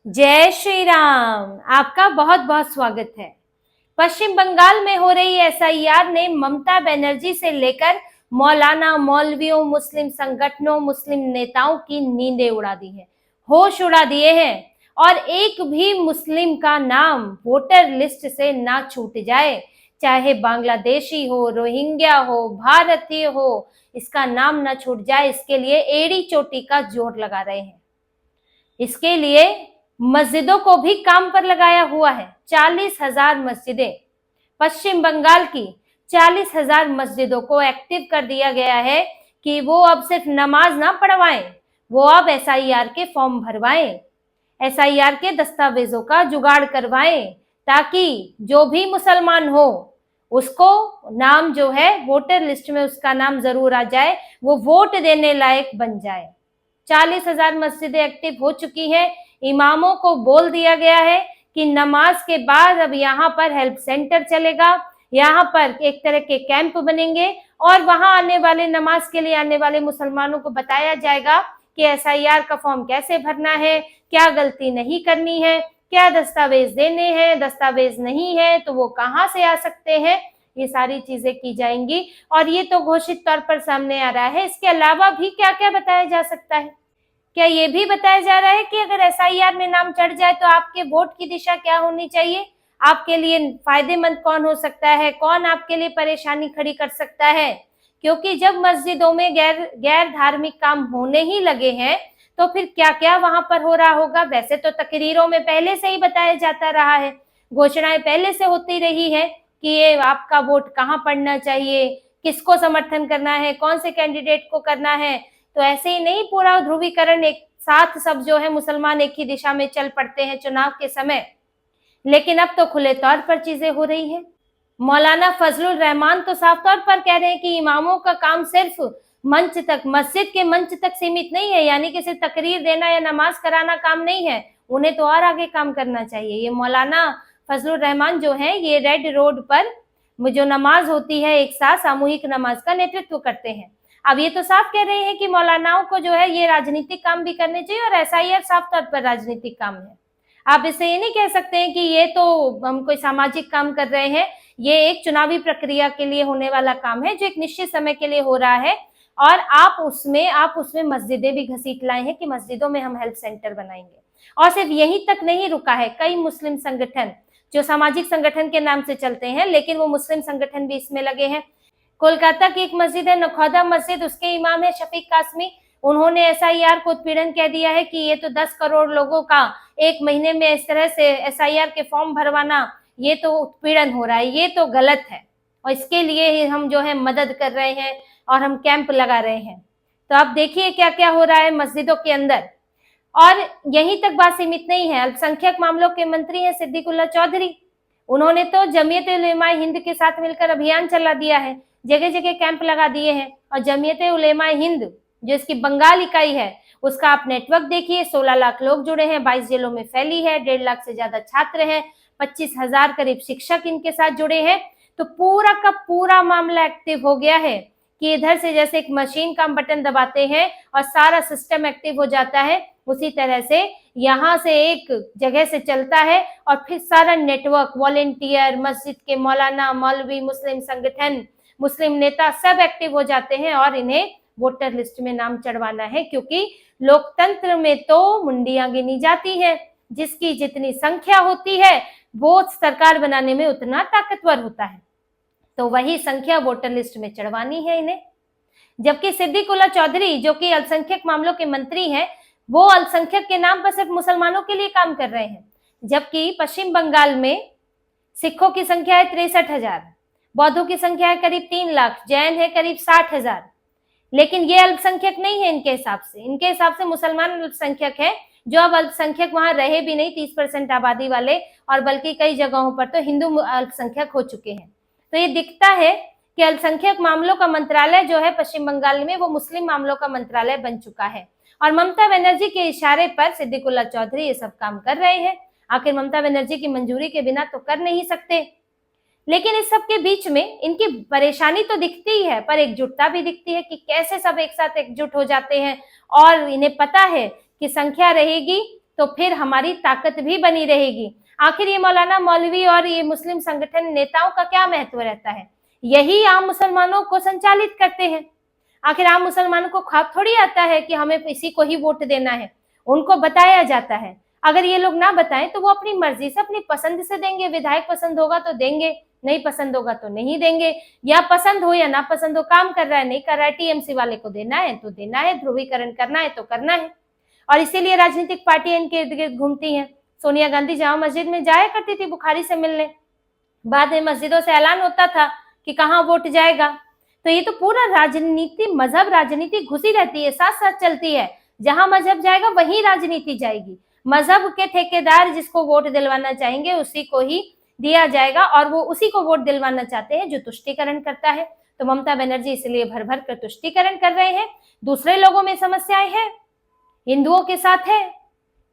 जय श्री राम। आपका बहुत बहुत स्वागत है। पश्चिम बंगाल में हो रही एसआईआर ने ममता बनर्जी से लेकर मौलाना, मौलवियों, मुस्लिम संगठनों, मुस्लिम नेताओं की नींदें उड़ा दी है, होश उड़ा दिए हैं। और एक भी मुस्लिम का नाम वोटर लिस्ट से ना छूट जाए, चाहे बांग्लादेशी हो, रोहिंग्या हो, भारतीय हो, इसका नाम ना छूट जाए, इसके लिए एड़ी चोटी का जोर लगा रहे हैं। इसके लिए मस्जिदों को भी काम पर लगाया हुआ है। 40,000 मस्जिदें, पश्चिम बंगाल की 40,000 मस्जिदों को एक्टिव कर दिया गया है कि वो अब सिर्फ नमाज ना पढ़वाएं, वो अब एसआईआर के फॉर्म भरवाएं, एसआईआर के दस्तावेजों का जुगाड़ करवाएं, ताकि जो भी मुसलमान हो उसको नाम जो है वोटर लिस्ट में उसका नाम जरूर आ जाए, वो वोट देने लायक बन जाए। 40,000 मस्जिदें एक्टिव हो चुकी हैं। इमामों को बोल दिया गया है कि नमाज के बाद अब यहाँ पर हेल्प सेंटर चलेगा, यहाँ पर एक तरह के कैंप बनेंगे और वहां आने वाले, नमाज के लिए आने वाले मुसलमानों को बताया जाएगा कि एसआईआर का फॉर्म कैसे भरना है, क्या गलती नहीं करनी है, क्या दस्तावेज देने हैं, दस्तावेज नहीं है तो वो कहाँ से आ सकते हैं, ये सारी चीजें की जाएंगी। और ये तो घोषित तौर पर सामने आ रहा है। इसके अलावा भी क्या क्या बताया जा सकता है? क्या ये भी बताया जा रहा है कि अगर एसआईआर में नाम चढ़ जाए तो आपके वोट की दिशा क्या होनी चाहिए, आपके लिए फायदेमंद कौन हो सकता है, कौन आपके लिए परेशानी खड़ी कर सकता है। क्योंकि जब मस्जिदों में गैर धार्मिक काम होने ही लगे हैं तो फिर क्या क्या वहां पर हो रहा होगा। वैसे तो तकरीरों में पहले से ही बताया जाता रहा है, घोषणाएं पहले से होती रही है कि ये आपका वोट कहाँ पड़ना चाहिए, किसको समर्थन करना है, कौन से कैंडिडेट को करना है। तो ऐसे ही नहीं पूरा ध्रुवीकरण एक साथ सब जो है मुसलमान एक ही दिशा में चल पड़ते हैं चुनाव के समय। लेकिन अब तो खुले तौर पर चीजें हो रही हैं। मौलाना फजलुर रहमान तो साफ तौर पर कह रहे हैं कि इमामों का काम सिर्फ मंच तक, मस्जिद के मंच तक सीमित नहीं है, यानी कि सिर्फ तकरीर देना या नमाज कराना काम नहीं है, उन्हें तो और आगे काम करना चाहिए। ये मौलाना फजलुर रहमान जो है ये रेड रोड पर जो नमाज होती है एक साथ सामूहिक नमाज का नेतृत्व करते हैं। अब ये तो साफ कह रहे हैं कि मौलानाओं को जो है ये राजनीतिक काम भी करने चाहिए और एसआईआर साफ तौर पर राजनीतिक काम है। आप इससे ये नहीं कह सकते हैं कि ये तो हम कोई सामाजिक काम कर रहे हैं, ये एक चुनावी प्रक्रिया के लिए होने वाला काम है जो एक निश्चित समय के लिए हो रहा है। और आप उसमें मस्जिदें भी घसीट लाए हैं कि मस्जिदों में हम हेल्थ सेंटर बनाएंगे। और सिर्फ यहीं तक नहीं रुका है, कई मुस्लिम संगठन जो सामाजिक संगठन के नाम से चलते हैं लेकिन वो मुस्लिम संगठन भी इसमें लगे हैं। कोलकाता की एक मस्जिद है नखौदा मस्जिद, उसके इमाम है शफीक कासमी। उन्होंने एसआईआर को उत्पीड़न कह दिया है कि ये तो 10 करोड़ लोगों का एक महीने में इस तरह से एसआईआर के फॉर्म भरवाना, ये तो उत्पीड़न हो रहा है, ये तो गलत है और इसके लिए ही हम जो है मदद कर रहे हैं और हम कैंप लगा रहे हैं। तो आप देखिए क्या क्या हो रहा है मस्जिदों के अंदर। और यहीं तक बात सीमित नहीं है, अल्पसंख्यक मामलों के मंत्री हैं सिद्दीकुल्ला चौधरी, उन्होंने तो जमीयत उलेमा हिंद के साथ मिलकर अभियान चला दिया है, जगह जगह कैंप लगा दिए हैं। और जमीयत उलेमा हिंद जो इसकी बंगाल इकाई है उसका आप नेटवर्क देखिए, 16 लाख लोग जुड़े हैं, 22 जिलों में फैली है, 1.5 लाख से ज्यादा छात्र हैं, 25,000 करीब शिक्षक इनके साथ जुड़े हैं। तो पूरा का पूरा मामला एक्टिव हो गया है कि इधर से जैसे एक मशीन का बटन दबाते हैं और सारा सिस्टम एक्टिव हो जाता है, उसी तरह से यहाँ से एक जगह से चलता है और फिर सारा नेटवर्क, वॉलेंटियर, मस्जिद के मौलाना, मौलवी, मुस्लिम संगठन, मुस्लिम नेता सब एक्टिव हो जाते हैं और इन्हें वोटर लिस्ट में नाम चढ़वाना है। क्योंकि लोकतंत्र में तो मुंडियां गिनी जाती हैं, जिसकी जितनी संख्या होती है वो सरकार बनाने में उतना ताकतवर होता है, तो वही संख्या वोटर लिस्ट में चढ़वानी है इन्हें। जबकि सिद्दीकुल्ला चौधरी जो कि अल्पसंख्यक मामलों के मंत्री हैं, वो अल्पसंख्यक के नाम पर सिर्फ मुसलमानों के लिए काम कर रहे हैं। जबकि पश्चिम बंगाल में सिखों की संख्या है 63,000, बौद्धों की संख्या है करीब 3 लाख, जैन है करीब 60,000। लेकिन ये अल्पसंख्यक नहीं है इनके हिसाब से, इनके हिसाब से मुसलमान अल्पसंख्यक है, जो अब अल्पसंख्यक वहां रहे भी नहीं, 30% आबादी वाले, और बल्कि कई जगहों पर तो हिंदू अल्पसंख्यक हो चुके हैं। तो ये दिखता है कि अल्पसंख्यक मामलों का मंत्रालय जो है पश्चिम बंगाल में वो मुस्लिम मामलों का मंत्रालय बन चुका है। और ममता बनर्जी के इशारे पर सिद्दीकुल्ला चौधरी ये सब काम कर रहे हैं। आखिर ममता बनर्जी की मंजूरी के बिना तो कर नहीं सकते। लेकिन इस सब के बीच में इनकी परेशानी तो दिखती ही है, पर एकजुटता भी दिखती है कि कैसे सब एक साथ एकजुट हो जाते हैं और इन्हें पता है कि संख्या रहेगी तो फिर हमारी ताकत भी बनी रहेगी। आखिर ये मौलाना मौलवी और ये मुस्लिम संगठन नेताओं का क्या महत्व रहता है? यही आम मुसलमानों को संचालित करते हैं। आखिर आम मुसलमानों को ख्वाब थोड़ी आता है कि हमें इसी को ही वोट देना है, उनको बताया जाता है। अगर ये लोग ना बताएं तो वो अपनी मर्जी से, अपनी पसंद से देंगे। विधायक पसंद होगा तो देंगे, नहीं पसंद होगा तो नहीं देंगे। या पसंद हो या ना पसंद हो, काम कर रहा है नहीं कर रहा है, टीएमसी वाले को देना है तो देना है, ध्रुवीकरण करना है तो करना है। और इसीलिए राजनीतिक पार्टियां इनके इर्द गिर्द घूमती हैं। सोनिया गांधी जामा मस्जिद में जाया करती थी बुखारी से मिलने, बाद में मस्जिदों से ऐलान होता था कि कहाँ वोट जाएगा। तो ये तो पूरा राजनीति, मजहब राजनीति घुसी रहती है, साथ साथ चलती है। जहां मजहब जाएगा वहीं राजनीति जाएगी। मजहब के ठेकेदार जिसको वोट दिलवाना चाहेंगे उसी को ही दिया जाएगा, और वो उसी को वोट दिलवाना चाहते हैं जो तुष्टीकरण करता है। तो ममता बनर्जी इसलिए भर भर कर तुष्टीकरण कर रहे हैं। दूसरे लोगों में समस्याएं हैं, हिंदुओं के साथ है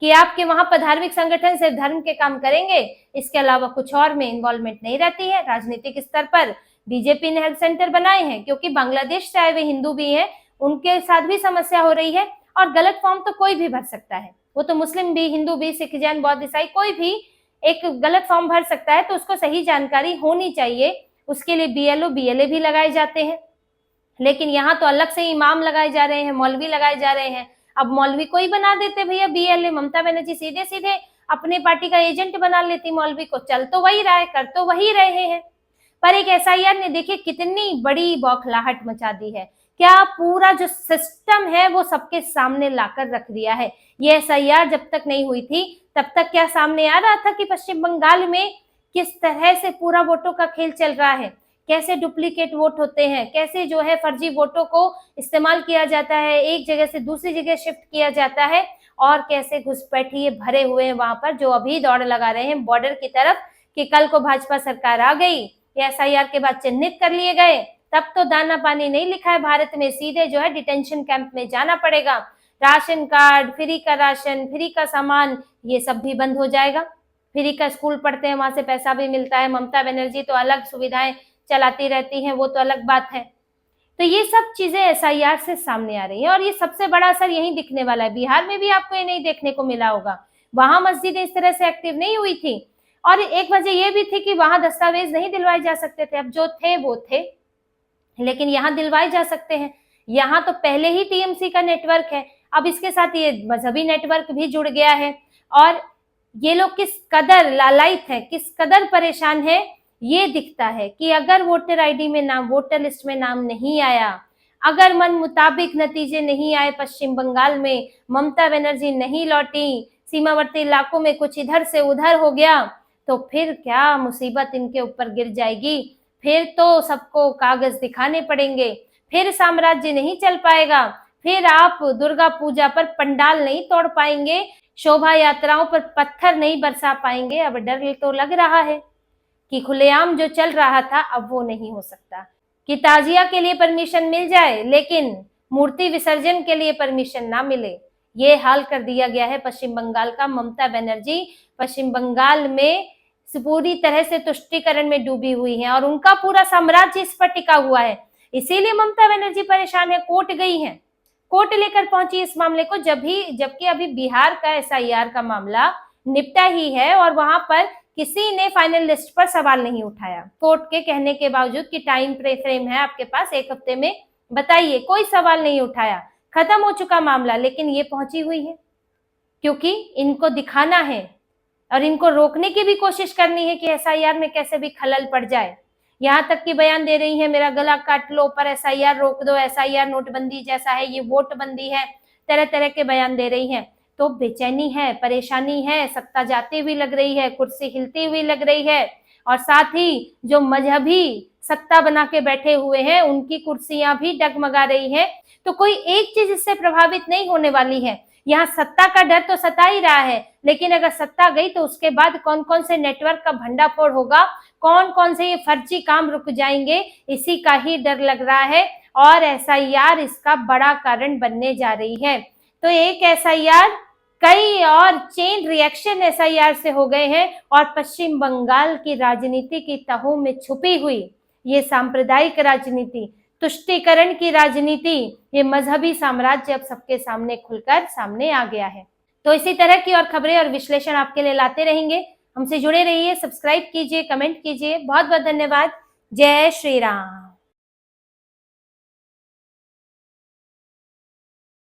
कि आपके वहां पर धार्मिक संगठन सिर्फ धर्म के काम करेंगे, इसके अलावा कुछ और में इन्वॉल्वमेंट नहीं रहती है। राजनीतिक स्तर पर बीजेपी ने हेल्थ सेंटर बनाए हैं क्योंकि बांग्लादेश से आए हुए हिंदू भी हैं, उनके साथ भी समस्या हो रही है। और गलत फॉर्म तो कोई भी भर सकता है, वो तो मुस्लिम भी, हिंदू भी, सिख, जैन, बौद्ध, ईसाई कोई भी एक गलत फॉर्म भर सकता है। तो उसको सही जानकारी होनी चाहिए, उसके लिए बीएलओ बीएलए भी लगाए जाते हैं। लेकिन यहाँ तो अलग से इमाम लगाए जा रहे हैं, मौलवी लगाए जा रहे हैं। अब मौलवी कोई बना देते भैया बीएलए, ममता बनर्जी सीधे सीधे अपने पार्टी का एजेंट बना लेती मौलवी को। चल तो वही रहा है, कर तो वही रहे हैं। पर एक एसआईआर ने देखिए कितनी बड़ी बौखलाहट मचा दी है। क्या पूरा जो सिस्टम है वो सबके सामने लाकर रख दिया है। ये एसआईआर जब तक नहीं हुई थी तब तक क्या सामने आ रहा था कि पश्चिम बंगाल में किस तरह से पूरा वोटों का खेल चल रहा है, कैसे डुप्लीकेट वोट होते हैं, कैसे जो है फर्जी वोटों को इस्तेमाल किया जाता है, एक जगह से दूसरी जगह शिफ्ट किया जाता है, और कैसे घुसपैठिए भरे हुए हैं वहां पर, जो अभी दौड़ लगा रहे हैं बॉर्डर की तरफ कि कल को भाजपा सरकार आ गई, एसआईआर के बाद चिन्हित कर लिए गए, तब तो दाना पानी नहीं लिखा है भारत में, सीधे जो है डिटेंशन कैंप में जाना पड़ेगा। राशन कार्ड, फ्री का राशन, फ्री का सामान, ये सब भी बंद हो जाएगा। फ्री का स्कूल पढ़ते हैं, वहां से पैसा भी मिलता है। ममता बनर्जी तो अलग सुविधाएं चलाती रहती हैं, वो तो अलग बात है। तो ये सब चीजें एसआईआर से सामने आ रही हैं, और ये सबसे बड़ा असर यही दिखने वाला है। बिहार में भी आपको ये नहीं देखने को मिला होगा, वहां मस्जिदें इस तरह से एक्टिव नहीं हुई थी। और एक वजह ये भी थी कि वहां दस्तावेज नहीं दिलवाए जा सकते थे, अब जो थे वो थे, लेकिन यहाँ दिलवाए जा सकते हैं। यहाँ तो पहले ही टीएमसी का नेटवर्क है, अब इसके साथ ये मजहबी नेटवर्क भी जुड़ गया है। और ये लोग किस कदर लालायित है, किस कदर परेशान है, ये दिखता है कि अगर वोटर आईडी में नाम, वोटर लिस्ट में नाम नहीं आया, अगर मन मुताबिक नतीजे नहीं आए पश्चिम बंगाल में, ममता बनर्जी नहीं लौटी, सीमावर्ती इलाकों में कुछ इधर से उधर हो गया, तो फिर क्या मुसीबत इनके ऊपर गिर जाएगी। फिर तो सबको कागज दिखाने पड़ेंगे, फिर साम्राज्य नहीं चल पाएगा, फिर आप दुर्गा पूजा पर पंडाल नहीं तोड़ पाएंगे, शोभा यात्राओं पर पत्थर नहीं बरसा पाएंगे। अब डर तो लग रहा है कि खुलेआम जो चल रहा था अब वो नहीं हो सकता, कि ताजिया के लिए परमिशन मिल जाए लेकिन मूर्ति विसर्जन के लिए परमिशन ना मिले। ये हाल कर दिया गया है पश्चिम बंगाल का। ममता बनर्जी पश्चिम बंगाल में पूरी तरह से तुष्टीकरण में डूबी हुई है और उनका पूरा साम्राज्य इस पर टिका हुआ है। इसीलिए ममता बनर्जी परेशान है, कोर्ट गई हैं, कोर्ट लेकर पहुंची इस मामले को, जबकि अभी बिहार का एसआईआर का मामला निपटा ही है और वहां पर किसी ने फाइनल लिस्ट पर सवाल नहीं उठाया। कोर्ट के कहने के बावजूद कि टाइम फ्रेम है आपके पास, 1 हफ्ते में बताइए, कोई सवाल नहीं उठाया, खत्म हो चुका मामला। लेकिन ये पहुंची हुई है क्योंकि इनको दिखाना है और इनको रोकने की भी कोशिश करनी है कि एसआईआर में कैसे भी खलल पड़ जाए। यहाँ तक कि बयान दे रही है मेरा गला काट लो, पर एसआईआर रोक दो, एसआईआर नोटबंदी जैसा है, ये वोट बंदी है, तरह तरह के बयान दे रही हैं। तो बेचैनी है, परेशानी है, सत्ता जाती हुई लग रही है, कुर्सी हिलती हुई लग रही है, और साथ ही जो मजहबी सत्ता बना के बैठे हुए हैं उनकी कुर्सियां भी डगमगा रही है। तो कोई एक चीज इससे प्रभावित नहीं होने वाली है। यहाँ सत्ता का डर तो सता ही रहा है, लेकिन अगर सत्ता गई तो उसके बाद कौन कौन से नेटवर्क का भंडाफोड़ होगा, कौन कौन से ये फर्जी काम रुक जाएंगे, इसी का ही डर लग रहा है। और एसआईआर इसका बड़ा कारण बनने जा रही है। तो एक एसआईआर, कई और चेन रिएक्शन एसआईआर से हो गए हैं, और पश्चिम बंगाल की राजनीति की तहों में छुपी हुई ये सांप्रदायिक राजनीति, तुष्टीकरण की राजनीति, ये मजहबी साम्राज्य अब सबके सामने खुलकर सामने आ गया है। तो इसी तरह की और खबरें और विश्लेषण आपके लिए लाते रहेंगे। हमसे जुड़े रहिए, सब्सक्राइब कीजिए, कमेंट कीजिए। बहुत बहुत धन्यवाद। जय श्री राम।